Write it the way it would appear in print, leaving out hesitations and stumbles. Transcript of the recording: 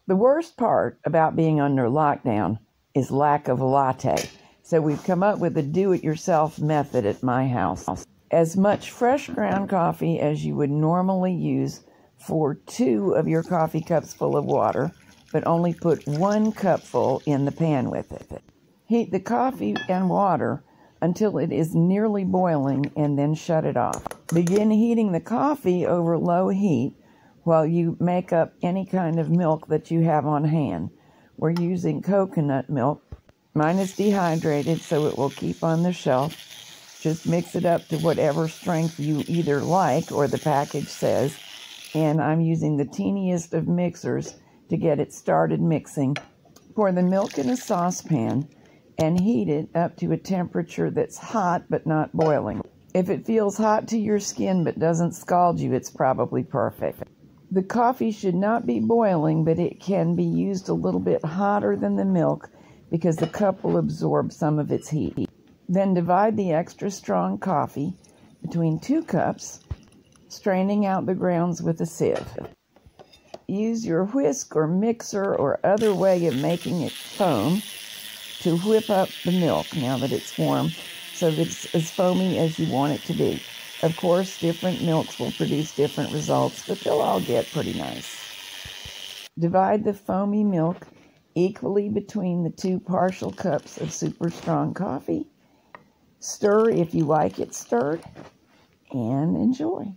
The worst part about being under lockdown is lack of latte. So we've come up with a do-it-yourself method at my house. As much fresh ground coffee as you would normally use for 2 of your coffee cups full of water, but only put 1 cupful in the pan with it. Heat the coffee and water until it is nearly boiling and then shut it off. Begin heating the coffee over low heat while you make up any kind of milk that you have on hand. We're using coconut milk. Mine is dehydrated, so it will keep on the shelf. Just mix it up to whatever strength you either like or the package says. And I'm using the teeniest of mixers to get it started mixing. Pour the milk in a saucepan and heat it up to a temperature that's hot but not boiling. If it feels hot to your skin but doesn't scald you, it's probably perfect. The coffee should not be boiling, but it can be used a little bit hotter than the milk because the cup will absorb some of its heat. Then divide the extra strong coffee between 2 cups, straining out the grounds with a sieve. Use your whisk or mixer or other way of making it foam to whip up the milk now that it's warm so that it's as foamy as you want it to be. Of course, different milks will produce different results, but they'll all get pretty nice. Divide the foamy milk equally between the 2 partial cups of super strong coffee. Stir if you like it stirred, and enjoy.